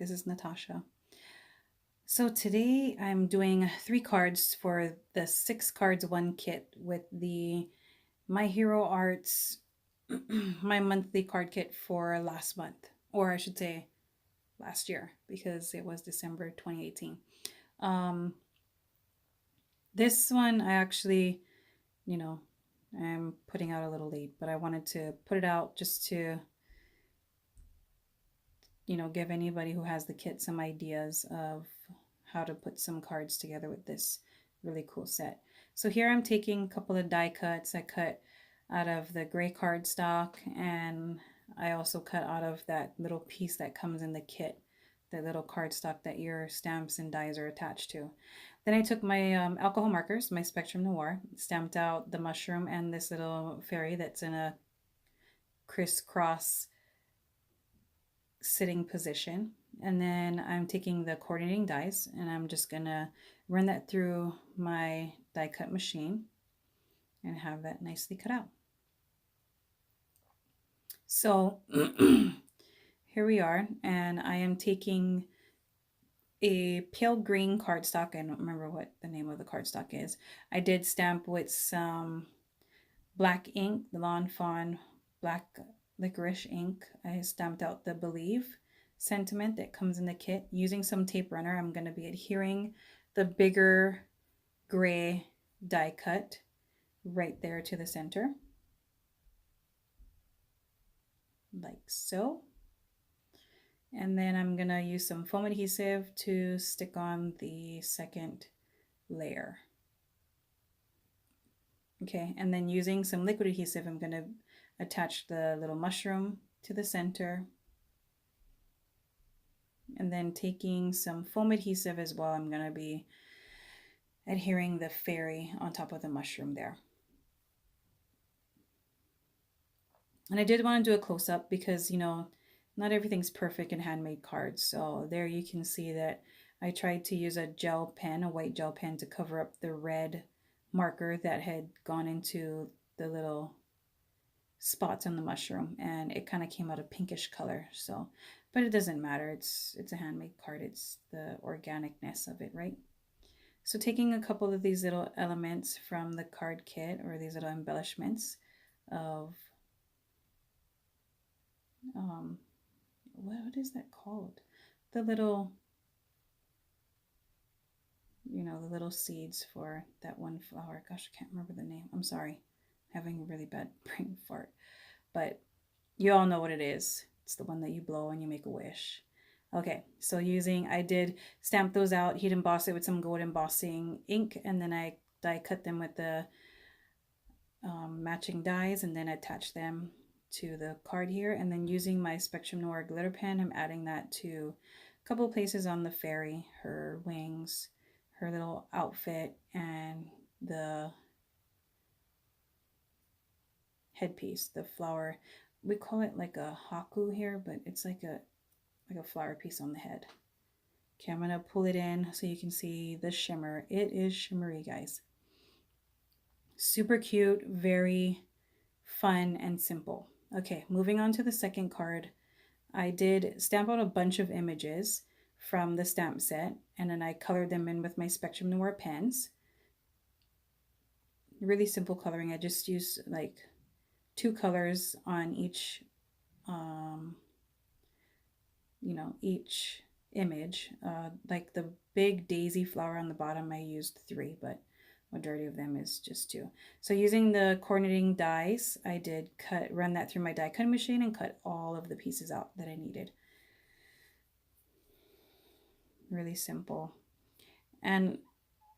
This is Natasha. So today I'm doing 3 cards for the 6 cards 1 kit with the My Hero Arts my monthly card kit for last month, or I should say last year because it was December 2018. Um, this one I actually, you know, I'm putting out a little late, but I wanted to put it out just to, give anybody who has the kit some ideas of how to put some cards together with this really cool set. So here I'm taking a couple of die cuts. I cut out of the gray cardstock, and I also cut out of that little piece that comes in the kit, the little cardstock that your stamps and dies are attached to. Then I took my alcohol markers, my Spectrum Noir, stamped out the mushroom and this little fairy that's in a crisscross sitting position. And then I'm taking the coordinating dies and I'm just gonna run that through my die cut machine and have that nicely cut out. So here we are, and I am taking a pale green cardstock. I don't remember what the name of the cardstock is. I did stamp with some black ink, the Lawn Fawn black licorice ink. I stamped out the Believe sentiment that comes in the kit. Using some tape runner, I'm going to be adhering the bigger gray die cut right there to the center, like so. And then I'm going to use some foam adhesive to stick on the second layer. Okay, and then using some liquid adhesive, I'm going to attach the little mushroom to the center. And then taking some foam adhesive as well, I'm going to be adhering the fairy on top of the mushroom there. And I did want to do a close-up because, not everything's perfect in handmade cards. So there you can see that I tried to use a gel pen, a white gel pen, to cover up the red marker that had gone into the little spots on the mushroom, and it kind of came out a pinkish color. So, but it doesn't matter. It's a handmade card. It's the organicness of it, right? So taking a couple of these little elements from the card kit, or these little embellishments of what is that called? The little, the little seeds for that one flower. Gosh, I can't remember the name. I'm sorry. I'm having a really bad brain fart. But you all know what it is. It's the one that you blow and you make a wish. Okay, so I did stamp those out, heat emboss it with some gold embossing ink, and then I die cut them with the matching dies, and then attach them to the card here. And then using my Spectrum Noir glitter pen, I'm adding that to a couple places on the fairy, her wings, her little outfit, and the headpiece, the flower. We call it like a haku here, but it's like a flower piece on the head. Okay, I'm gonna pull it in so you can see the shimmer. It is shimmery, guys. Super cute, very fun and simple. Okay, moving on to the second card. I did stamp out a bunch of images from the stamp set, and then I colored them in with my Spectrum Noir pens. Really simple coloring. I just used like 2 colors on each each image. Like the big daisy flower on the bottom, I used 3, but majority of them is just 2. So using the coordinating dies, I did run that through my die cutting machine and cut all of the pieces out that I needed. Really simple. And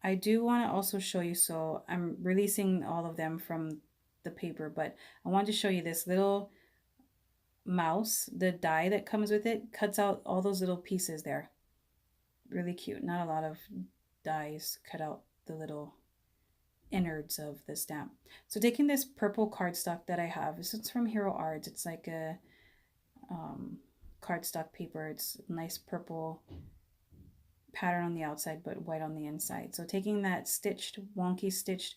I do want to also show you, so I'm releasing all of them from the paper, but I wanted to show you this little mouse. The die that comes with it cuts out all those little pieces there. Really cute. Not a lot of dies cut out the little innards of the stamp. So taking this purple cardstock that I have, this is from Hero Arts. It's like a cardstock paper. It's nice purple pattern on the outside but white on the inside. So taking that wonky stitched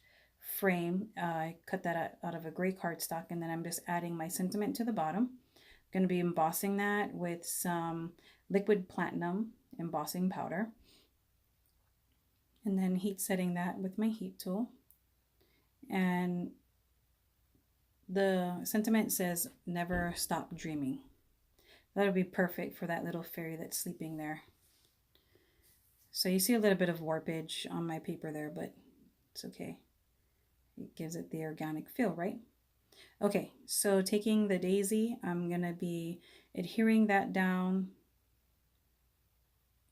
frame, I cut that out of a gray cardstock, and then I'm just adding my sentiment to the bottom. I'm going to be embossing that with some liquid platinum embossing powder. And then heat setting that with my heat tool. And the sentiment says, never stop dreaming. That'll be perfect for that little fairy that's sleeping there. So you see a little bit of warpage on my paper there, but it's okay. It gives it the organic feel, right? Okay, so taking the daisy, I'm going to be adhering that down.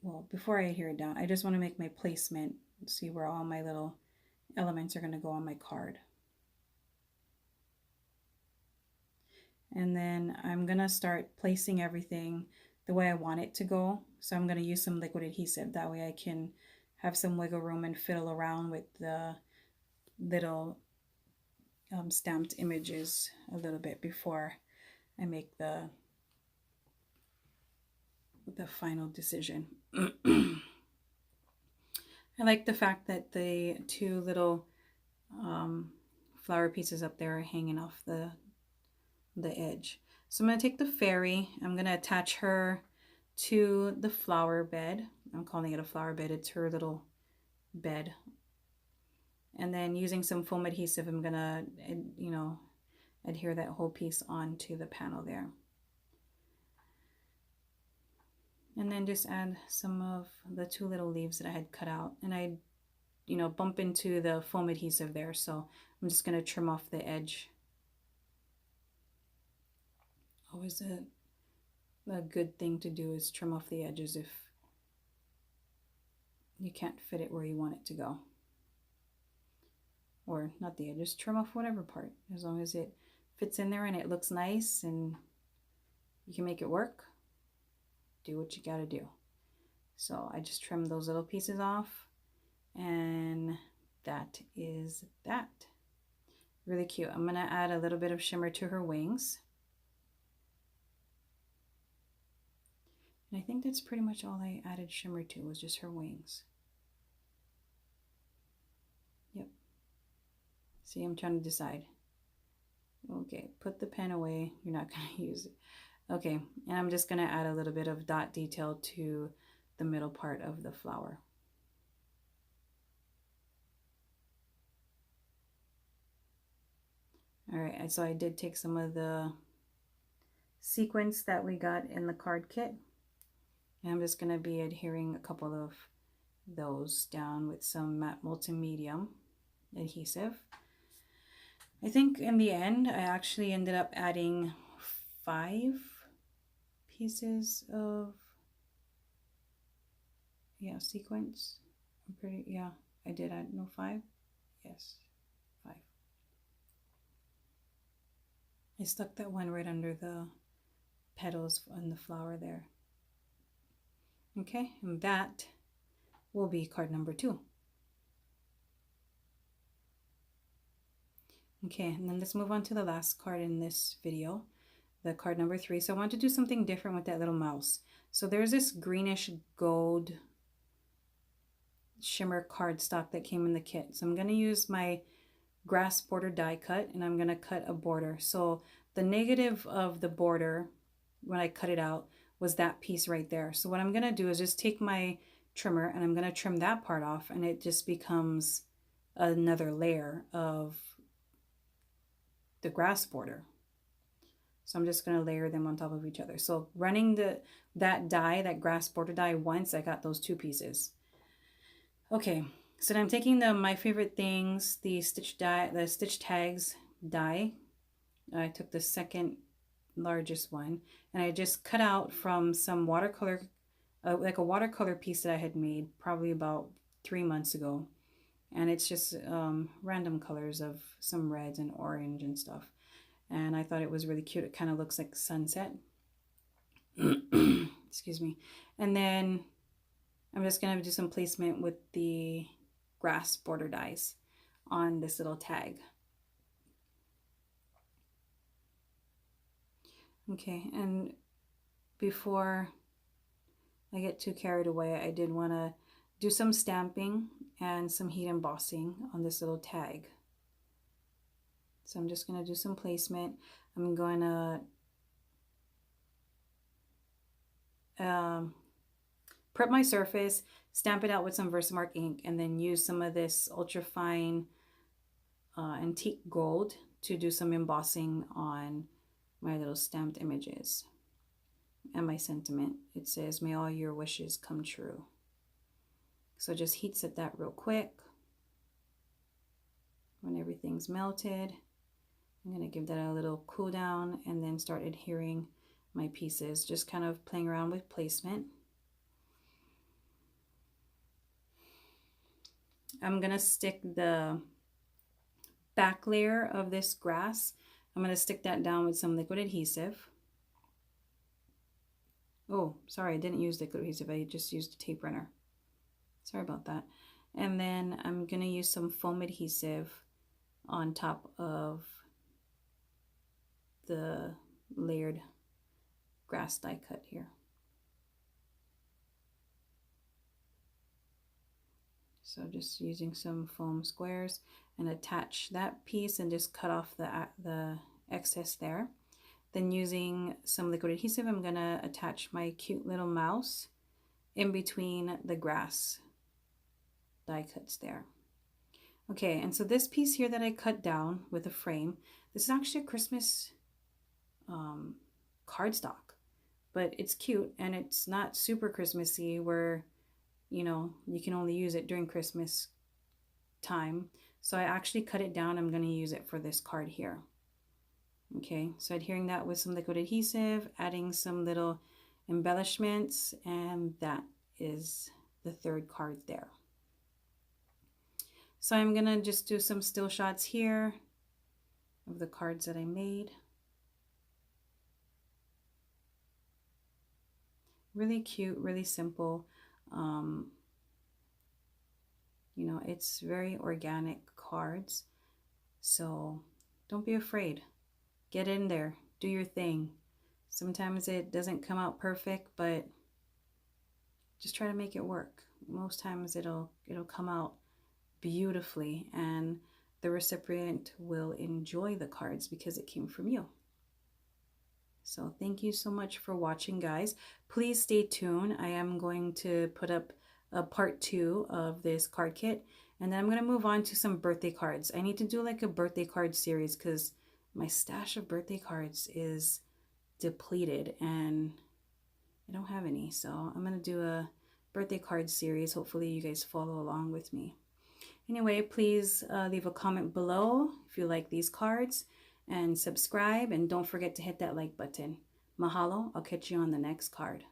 Well, before I adhere it down, I just want to make my placement, see where all my little elements are going to go on my card. And then I'm going to start placing everything the way I want it to go. So I'm going to use some liquid adhesive. That way I can have some wiggle room and fiddle around with the little stamped images a little bit before I make the final decision. I like the fact that the two little flower pieces up there are hanging off the edge. So I'm going to take the fairy, I'm going to attach her to the flower bed. I'm calling it a flower bed, it's her little bed. And then using some foam adhesive, I'm going to, adhere that whole piece onto the panel there. And then just add some of the two little leaves that I had cut out. And I, bump into the foam adhesive there. So I'm just going to trim off the edge. Always a good thing to do is trim off the edges if you can't fit it where you want it to go. Or not the edges, trim off whatever part. As long as it fits in there and it looks nice and you can make it work, do what you gotta do. So I just trimmed those little pieces off, and that is that. Really cute. I'm gonna add a little bit of shimmer to her wings. And I think that's pretty much all I added shimmer to, was just her wings. Yep. See, I'm trying to decide. Okay, put the pen away. You're not gonna use it. Okay, and I'm just gonna add a little bit of dot detail to the middle part of the flower. All right, so I did take some of the sequins that we got in the card kit. And I'm just gonna be adhering a couple of those down with some matte multi-medium adhesive. I think in the end, I actually ended up adding 5 pieces of, sequence. I did add, 5? Yes, 5. I stuck that one right under the petals on the flower there. Okay, and that will be card number 2. Okay, and then let's move on to the last card in this video, the card number 3. So I want to do something different with that little mouse. So there's this greenish gold shimmer cardstock that came in the kit. So I'm going to use my grass border die cut, and I'm going to cut a border. So the negative of the border, when I cut it out, was that piece right there. So what I'm going to do is just take my trimmer and I'm going to trim that part off, and it just becomes another layer of the grass border. So I'm just going to layer them on top of each other. So running that grass border die once, I got those 2 pieces. Okay, so then I'm taking My Favorite Things, the stitch tags die. I took the second largest one, and I just cut out from some watercolor, like a watercolor piece that I had made probably about 3 months ago. And it's just random colors of some reds and orange and stuff. And I thought it was really cute. It kind of looks like sunset. Excuse me. And then I'm just going to do some placement with the grass border dies on this little tag. Okay, and before I get too carried away, I did want to do some stamping and some heat embossing on this little tag. So I'm just going to do some placement. I'm going to prep my surface, stamp it out with some Versamark ink, and then use some of this ultra fine antique gold to do some embossing on my little stamped images. And my sentiment, it says, may all your wishes come true. So just heat set that real quick. When everything's melted, I'm going to give that a little cool down and then start adhering my pieces, just kind of playing around with placement. I'm going to stick the back layer of this grass. I'm going to stick that down with some liquid adhesive. Oh, sorry, I didn't use liquid adhesive. I just used a tape runner. Sorry about that. And then I'm going to use some foam adhesive on top of the layered grass die cut here. So just using some foam squares and attach that piece and just cut off the excess there. Then using some liquid adhesive, I'm gonna attach my cute little mouse in between the grass die cuts there. Okay, and so this piece here that I cut down with a frame, this is actually a Christmas cardstock, but it's cute and it's not super Christmassy where, you know, you can only use it during Christmas time. So I actually cut it down. I'm going to use it for this card here. Okay, so adhering that with some liquid adhesive, adding some little embellishments, and that is the third card there. So I'm going to just do some still shots here of the cards that I made. Really cute, really simple. You know, it's very organic cards. So don't be afraid. Get in there. Do your thing. Sometimes it doesn't come out perfect, but just try to make it work. Most times it'll come out beautifully and the recipient will enjoy the cards because it came from you. So thank you so much for watching, guys. Please stay tuned. I am going to put up a part 2 of this card kit, and then I'm going to move on to some birthday cards. I need to do like a birthday card series because my stash of birthday cards is depleted and I don't have any. So I'm going to do a birthday card series. Hopefully you guys follow along with me. Anyway, please leave a comment below if you like these cards, and subscribe, and don't forget to hit that like button. Mahalo. I'll catch you on the next card.